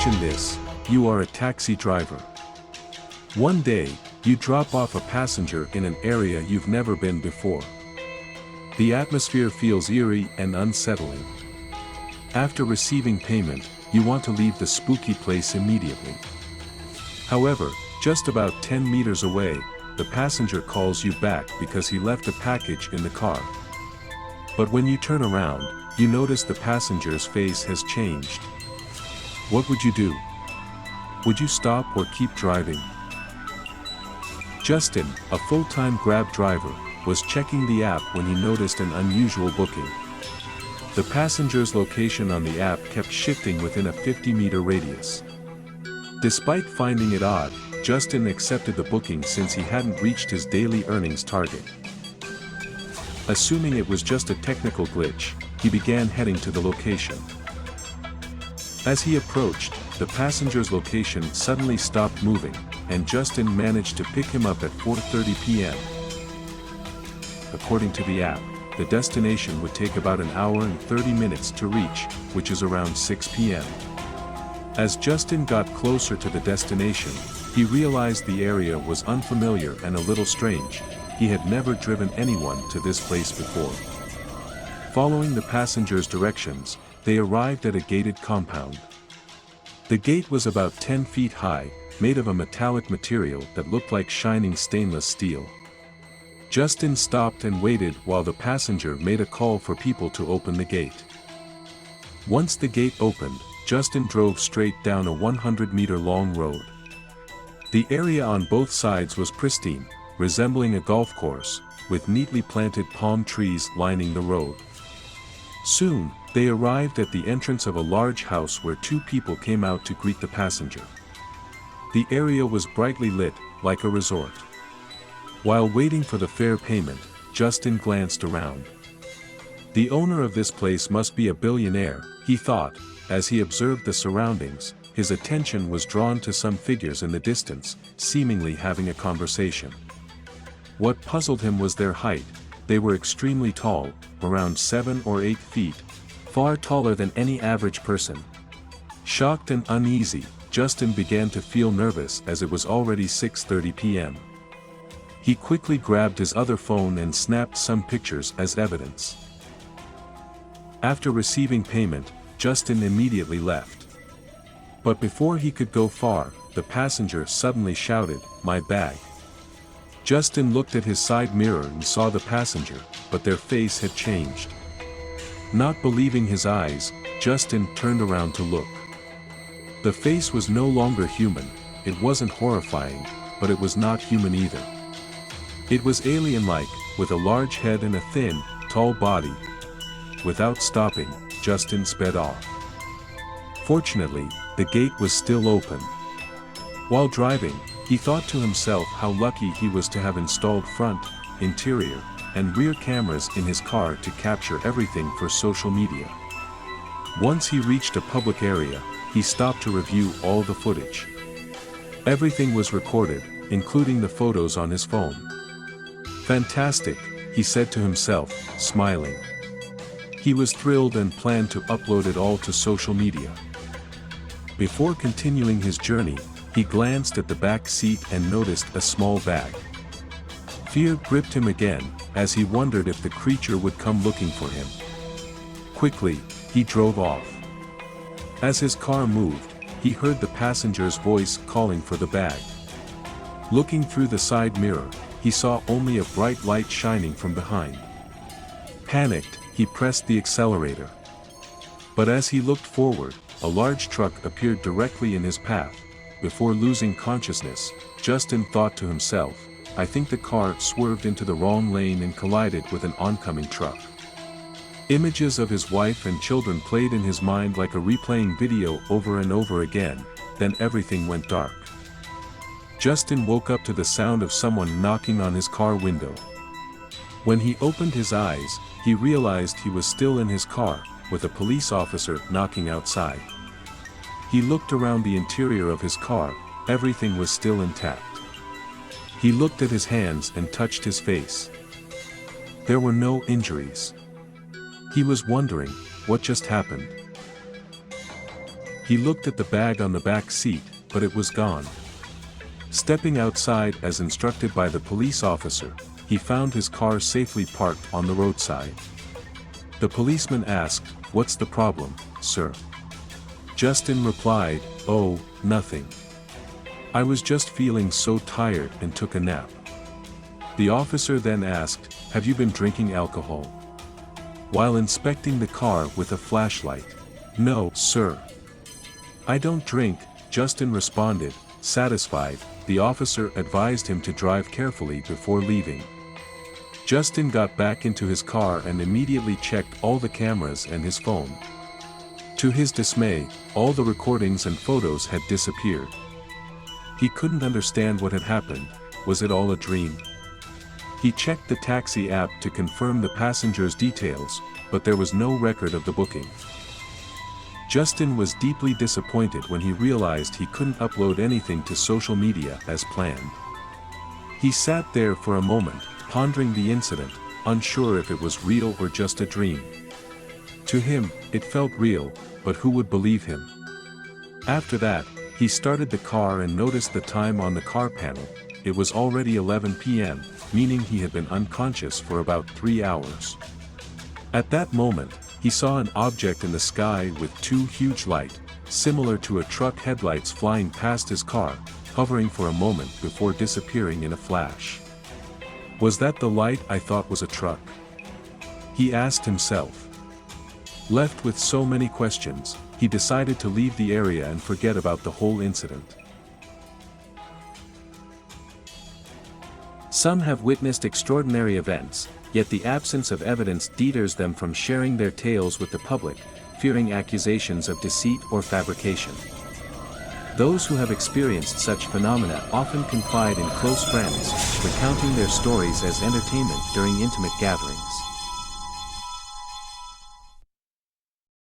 Imagine this, you are a taxi driver. One day, you drop off a passenger in an area you've never been before. The atmosphere feels eerie and unsettling. After receiving payment, you want to leave the spooky place immediately. However, just about 10 meters away, the passenger calls you back because he left a package in the car. But when you turn around, you notice the passenger's face has changed. What would you do? Would you stop or keep driving? Justin, a full-time Grab driver, was checking the app when he noticed an unusual booking. The passenger's location on the app kept shifting within a 50-meter radius. Despite finding it odd, Justin accepted the booking since he hadn't reached his daily earnings target. Assuming it was just a technical glitch, he began heading to the location. As he approached, the passenger's location suddenly stopped moving, and Justin managed to pick him up at 4:30 p.m. According to the app, the destination would take about an hour and 30 minutes to reach, which is around 6 p.m. As Justin got closer to the destination, he realized the area was unfamiliar and a little strange. He had never driven anyone to this place before. Following the passenger's directions, they arrived at a gated compound. The gate was about 10 feet high, made of a metallic material that looked like shining stainless steel. Justin stopped and waited while the passenger made a call for people to open the gate. Once the gate opened, Justin drove straight down a 100-meter-long road. The area on both sides was pristine, resembling a golf course, with neatly planted palm trees lining the road. Soon, they arrived at the entrance of a large house where two people came out to greet the passenger. The area was brightly lit, like a resort. While waiting for the fare payment, Justin glanced around. The owner of this place must be a billionaire, he thought. As he observed the surroundings, his attention was drawn to some figures in the distance, seemingly having a conversation. What puzzled him was their height. They were extremely tall, around 7 or 8 feet, far taller than any average person. Shocked and uneasy, Justin began to feel nervous as it was already 6:30 p.m. He quickly grabbed his other phone and snapped some pictures as evidence. After receiving payment, Justin immediately left. But before he could go far, the passenger suddenly shouted, "My bag!" Justin looked at his side mirror and saw the passenger, but their face had changed. Not believing his eyes, Justin turned around to look. The face was no longer human. It wasn't horrifying, but it was not human either. It was alien-like, with a large head and a thin, tall body. Without stopping, Justin sped off. Fortunately, the gate was still open. While driving, he thought to himself how lucky he was to have installed front, interior, and rear cameras in his car to capture everything for social media. Once he reached a public area, he stopped to review all the footage. Everything was recorded, including the photos on his phone. "Fantastic," he said to himself, smiling. He was thrilled and planned to upload it all to social media. Before continuing his journey, he glanced at the back seat and noticed a small bag. Fear gripped him again, as he wondered if the creature would come looking for him. Quickly, he drove off. As his car moved, he heard the passenger's voice calling for the bag. Looking through the side mirror, he saw only a bright light shining from behind. Panicked, he pressed the accelerator. But as he looked forward, a large truck appeared directly in his path. Before losing consciousness, Justin thought to himself, "I think the car swerved into the wrong lane and collided with an oncoming truck." Images of his wife and children played in his mind like a replaying video over and over again. Then everything went dark. Justin woke up to the sound of someone knocking on his car window. When he opened his eyes, he realized he was still in his car, with a police officer knocking outside. He looked around the interior of his car. Everything was still intact. He looked at his hands and touched his face. There were no injuries. He was wondering, what just happened? He looked at the bag on the back seat, but it was gone. Stepping outside as instructed by the police officer, he found his car safely parked on the roadside. The policeman asked, "What's the problem, sir?" Justin replied, "Oh, nothing. I was just feeling so tired and took a nap." The officer then asked, "Have you been drinking alcohol?" While inspecting the car with a flashlight. "No, sir. I don't drink," Justin responded. Satisfied, the officer advised him to drive carefully before leaving. Justin got back into his car and immediately checked all the cameras and his phone. To his dismay, all the recordings and photos had disappeared. He couldn't understand what had happened. Was it all a dream? He checked the taxi app to confirm the passenger's details, but there was no record of the booking. Justin was deeply disappointed when he realized he couldn't upload anything to social media as planned. He sat there for a moment, pondering the incident, unsure if it was real or just a dream. To him, it felt real, but who would believe him? After that, he started the car and noticed the time on the car panel. It was already 11 p.m., meaning he had been unconscious for about 3 hours. At that moment, he saw an object in the sky with two huge lights, similar to a truck headlights flying past his car, hovering for a moment before disappearing in a flash. Was that the light I thought was a truck? He asked himself. Left with so many questions, he decided to leave the area and forget about the whole incident. Some have witnessed extraordinary events, yet the absence of evidence deters them from sharing their tales with the public, fearing accusations of deceit or fabrication. Those who have experienced such phenomena often confide in close friends, recounting their stories as entertainment during intimate gatherings.